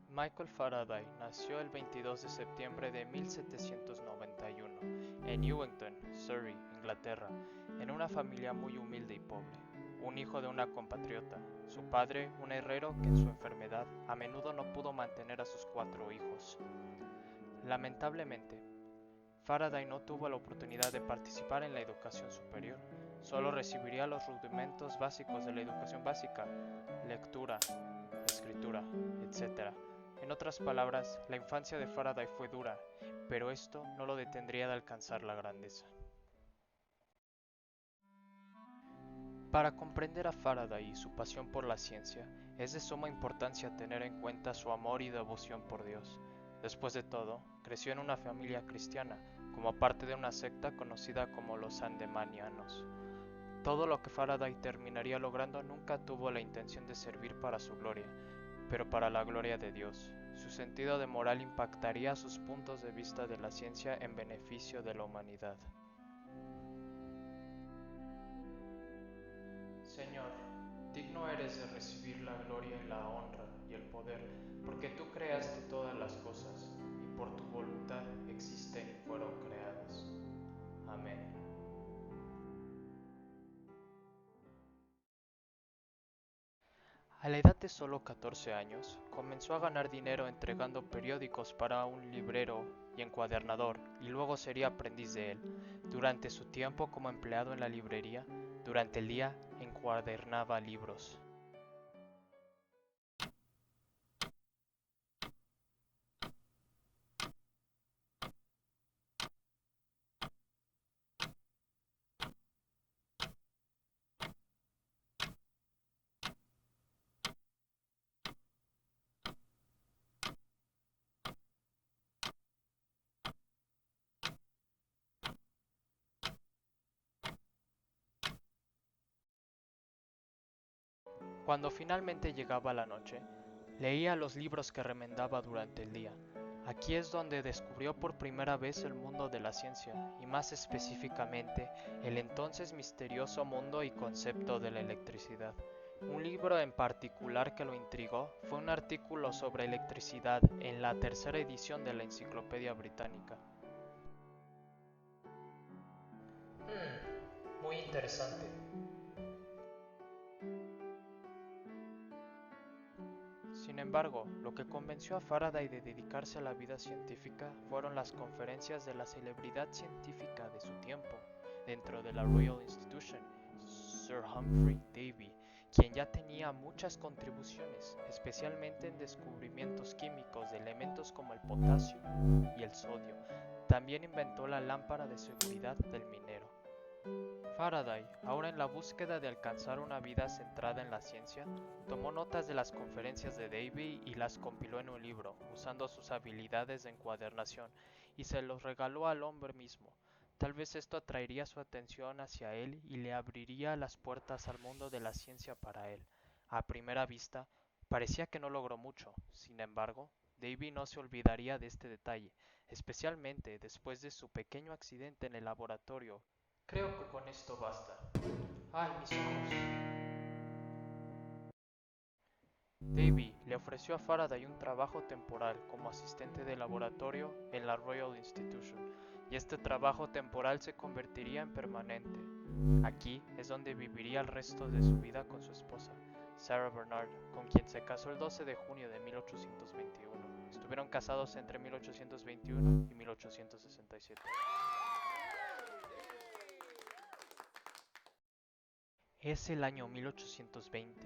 Michael Faraday nació el 22 de septiembre de 1791 en Newington, Surrey, Inglaterra, en una familia muy humilde y pobre, un hijo de una compatriota, su padre un herrero que en su enfermedad a menudo no pudo mantener a sus 4 hijos. Lamentablemente, Faraday no tuvo la oportunidad de participar en la educación superior, solo recibiría los rudimentos básicos de la educación básica, lectura, escritura, etc. En otras palabras, la infancia de Faraday fue dura, pero esto no lo detendría de alcanzar la grandeza. Para comprender a Faraday y su pasión por la ciencia, es de suma importancia tener en cuenta su amor y devoción por Dios. Después de todo, creció en una familia cristiana, como parte de una secta conocida como los Sandemanianos. Todo lo que Faraday terminaría logrando nunca tuvo la intención de servir para su gloria, pero para la gloria de Dios. Su sentido de moral impactaría sus puntos de vista de la ciencia en beneficio de la humanidad. Señor, digno eres de recibir la gloria y la honra y el poder, porque tú creaste todas las cosas, y por tu voluntad existen y fueron creadas. Amén. A la edad de solo 14 años, comenzó a ganar dinero entregando periódicos para un librero y encuadernador, y luego sería aprendiz de él. Durante su tiempo como empleado en la librería, durante el día encuadernaba libros. Cuando finalmente llegaba la noche, leía los libros que remendaba durante el día. Aquí es donde descubrió por primera vez el mundo de la ciencia, y más específicamente el entonces misterioso mundo y concepto de la electricidad. Un libro en particular que lo intrigó fue un artículo sobre electricidad en la tercera edición de la Enciclopedia Británica. Muy interesante. Sin embargo, lo que convenció a Faraday de dedicarse a la vida científica fueron las conferencias de la celebridad científica de su tiempo, dentro de la Royal Institution, Sir Humphrey Davy, quien ya tenía muchas contribuciones, especialmente en descubrimientos químicos de elementos como el potasio y el sodio. También inventó la lámpara de seguridad del minero. Faraday, ahora en la búsqueda de alcanzar una vida centrada en la ciencia, tomó notas de las conferencias de Davy y las compiló en un libro, usando sus habilidades de encuadernación, y se los regaló al hombre mismo. Tal vez esto atraería su atención hacia él y le abriría las puertas al mundo de la ciencia para él. A primera vista, parecía que no logró mucho. Sin embargo, Davy no se olvidaría de este detalle, especialmente después de su pequeño accidente en el laboratorio. Creo que con esto basta. ¡Ay, mis ojos! Davy le ofreció a Faraday un trabajo temporal como asistente de laboratorio en la Royal Institution, y este trabajo temporal se convertiría en permanente. Aquí es donde viviría el resto de su vida con su esposa, Sarah Bernard, con quien se casó el 12 de junio de 1821. Estuvieron casados entre 1821 y 1867. Es el año 1820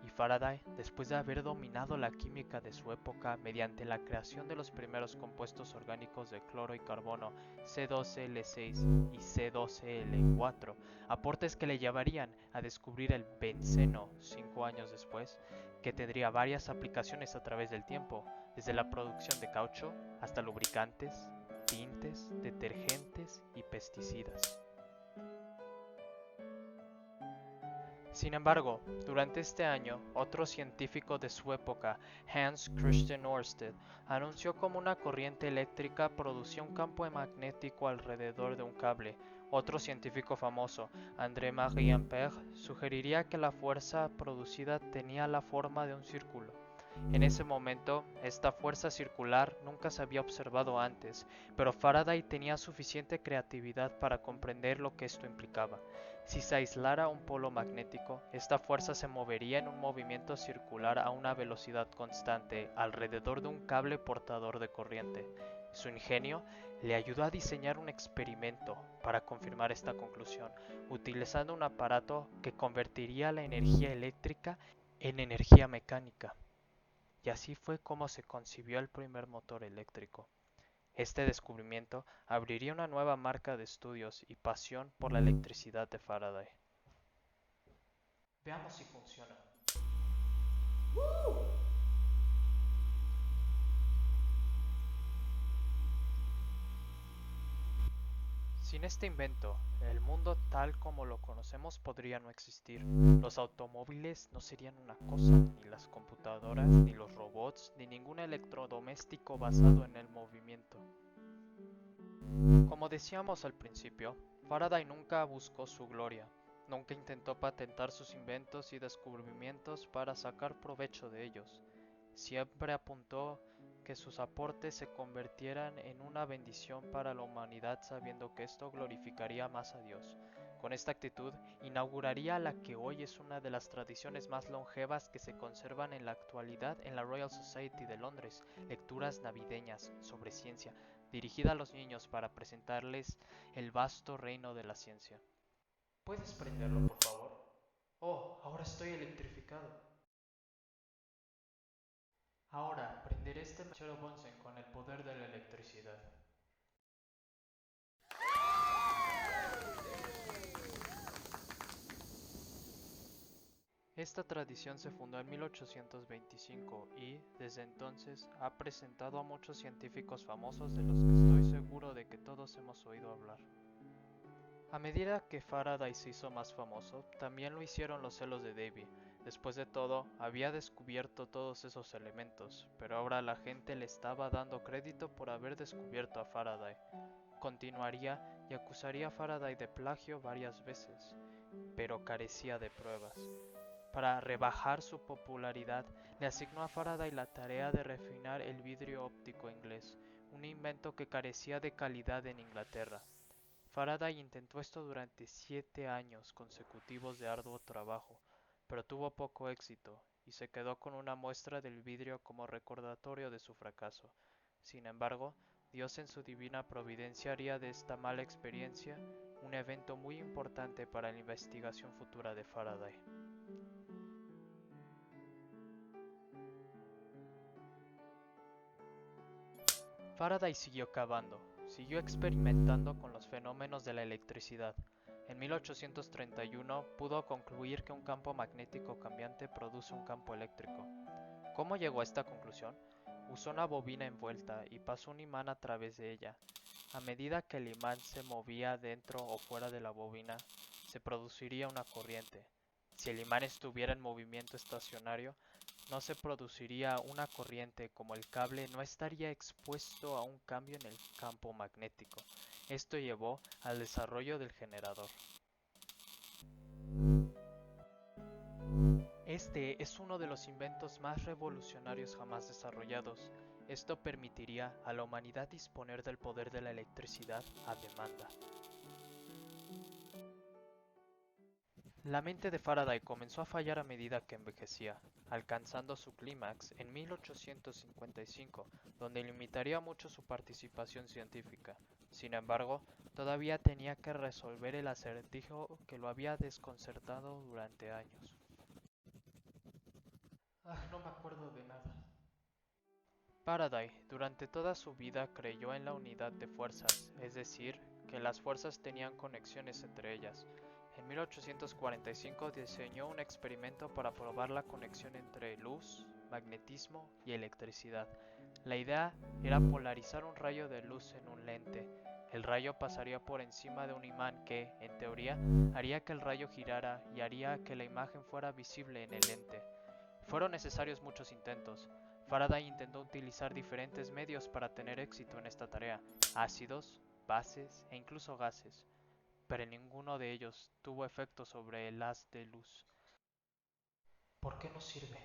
y Faraday, después de haber dominado la química de su época mediante la creación de los primeros compuestos orgánicos de cloro y carbono C2L6 y C2Cl4, aportes que le llevarían a descubrir el benceno 5 años después, que tendría varias aplicaciones a través del tiempo, desde la producción de caucho hasta lubricantes, tintes, detergentes y pesticidas. Sin embargo, durante este año, otro científico de su época, Hans Christian Ørsted, anunció cómo una corriente eléctrica producía un campo magnético alrededor de un cable, Otro científico famoso, André-Marie Ampère, sugeriría que la fuerza producida tenía la forma de un círculo. En ese momento, esta fuerza circular nunca se había observado antes, pero Faraday tenía suficiente creatividad para comprender lo que esto implicaba. Si se aislara un polo magnético, esta fuerza se movería en un movimiento circular a una velocidad constante alrededor de un cable portador de corriente. Su ingenio le ayudó a diseñar un experimento para confirmar esta conclusión, utilizando un aparato que convertiría la energía eléctrica en energía mecánica. Y así fue como se concibió el primer motor eléctrico. Este descubrimiento abriría una nueva marca de estudios y pasión por la electricidad de Faraday. Veamos si funciona. Sin este invento, el mundo tal como lo conocemos podría no existir. Los automóviles no serían una cosa, ni las computadoras, ni los robots, ni ningún electrodoméstico basado en el movimiento. Como decíamos al principio, Faraday nunca buscó su gloria, nunca intentó patentar sus inventos y descubrimientos para sacar provecho de ellos. Siempre apuntó que sus aportes se convirtieran en una bendición para la humanidad, sabiendo que esto glorificaría más a Dios. Con esta actitud, inauguraría la que hoy es una de las tradiciones más longevas que se conservan en la actualidad en la Royal Society de Londres, lecturas navideñas sobre ciencia, dirigida a los niños para presentarles el vasto reino de la ciencia. ¿Puedes prenderlo, por favor? Oh, ahora estoy electrificado. Ahora prenderé este mechero Bunsen con el poder de la electricidad. Esta tradición se fundó en 1825 y, desde entonces, ha presentado a muchos científicos famosos de los que estoy seguro de que todos hemos oído hablar. A medida que Faraday se hizo más famoso, también lo hicieron los celos de Davy. Después de todo, había descubierto todos esos elementos, pero ahora la gente le estaba dando crédito por haber descubierto a Faraday. Continuaría y acusaría a Faraday de plagio varias veces, pero carecía de pruebas. Para rebajar su popularidad, le asignó a Faraday la tarea de refinar el vidrio óptico inglés, un invento que carecía de calidad en Inglaterra. Faraday intentó esto durante 7 años consecutivos de arduo trabajo, pero tuvo poco éxito y se quedó con una muestra del vidrio como recordatorio de su fracaso. Sin embargo, Dios en su divina providencia haría de esta mala experiencia un evento muy importante para la investigación futura de Faraday. Faraday siguió cavando, siguió experimentando con los fenómenos de la electricidad. En 1831 pudo concluir que un campo magnético cambiante produce un campo eléctrico. ¿Cómo llegó a esta conclusión? Usó una bobina envuelta y pasó un imán a través de ella. A medida que el imán se movía dentro o fuera de la bobina, se produciría una corriente. Si el imán estuviera en movimiento estacionario, no se produciría una corriente, como el cable no estaría expuesto a un cambio en el campo magnético. Esto llevó al desarrollo del generador. Este es uno de los inventos más revolucionarios jamás desarrollados. Esto permitiría a la humanidad disponer del poder de la electricidad a demanda. La mente de Faraday comenzó a fallar a medida que envejecía, alcanzando su clímax en 1855, donde limitaría mucho su participación científica. Sin embargo, todavía tenía que resolver el acertijo que lo había desconcertado durante años. No me acuerdo de nada. Faraday, durante toda su vida creyó en la unidad de fuerzas, es decir, que las fuerzas tenían conexiones entre ellas. En 1845 diseñó un experimento para probar la conexión entre luz, magnetismo y electricidad. La idea era polarizar un rayo de luz en un lente. El rayo pasaría por encima de un imán que, en teoría, haría que el rayo girara y haría que la imagen fuera visible en el lente. Fueron necesarios muchos intentos. Faraday intentó utilizar diferentes medios para tener éxito en esta tarea: ácidos, bases e incluso gases. pero ninguno de ellos tuvo efecto sobre el haz de luz. ¿Por qué no sirve?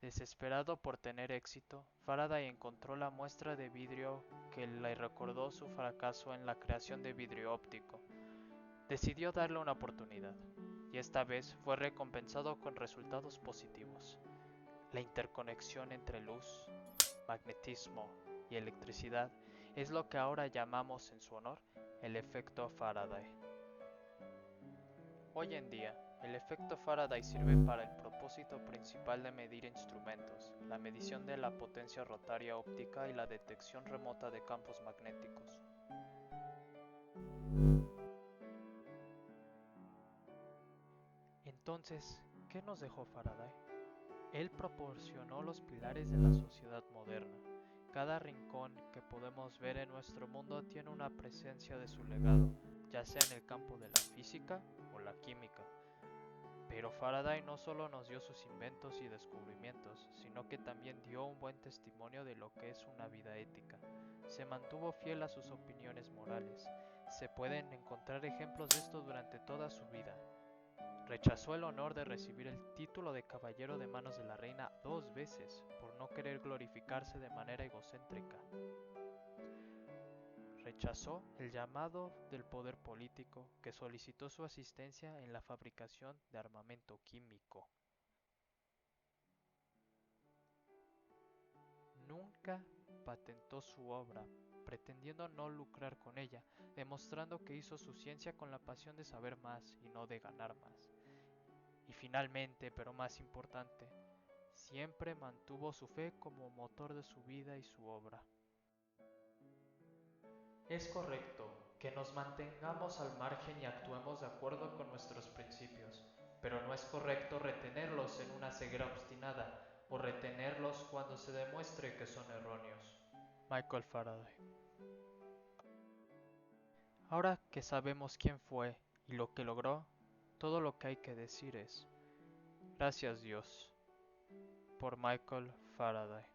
Desesperado por tener éxito, Faraday encontró la muestra de vidrio que le recordó su fracaso en la creación de vidrio óptico. Decidió darle una oportunidad, y esta vez fue recompensado con resultados positivos. La interconexión entre luz, magnetismo y electricidad es lo que ahora llamamos en su honor el efecto Faraday. Hoy en día, el efecto Faraday sirve para el propósito principal de medir instrumentos, la medición de la potencia rotaria óptica y la detección remota de campos magnéticos. Entonces, ¿qué nos dejó Faraday? Él proporcionó los pilares de la sociedad moderna. Cada rincón que podemos ver en nuestro mundo tiene una presencia de su legado, ya sea en el campo de la física o la química. Pero Faraday no solo nos dio sus inventos y descubrimientos, sino que también dio un buen testimonio de lo que es una vida ética. Se mantuvo fiel a sus opiniones morales. Se pueden encontrar ejemplos de esto durante toda su vida. Rechazó el honor de recibir el título de caballero de manos de la reina 2 veces por no querer glorificarse de manera egocéntrica. Rechazó el llamado del poder político que solicitó su asistencia en la fabricación de armamento químico. Nunca patentó su obra, pretendiendo no lucrar con ella, demostrando que hizo su ciencia con la pasión de saber más y no de ganar más. Y finalmente, pero más importante, siempre mantuvo su fe como motor de su vida y su obra. Es correcto que nos mantengamos al margen y actuemos de acuerdo con nuestros principios, pero no es correcto retenerlos en una ceguera obstinada o retenerlos cuando se demuestre que son erróneos. Michael Faraday. Ahora que sabemos quién fue y lo que logró, todo lo que hay que decir es, gracias Dios, por Michael Faraday.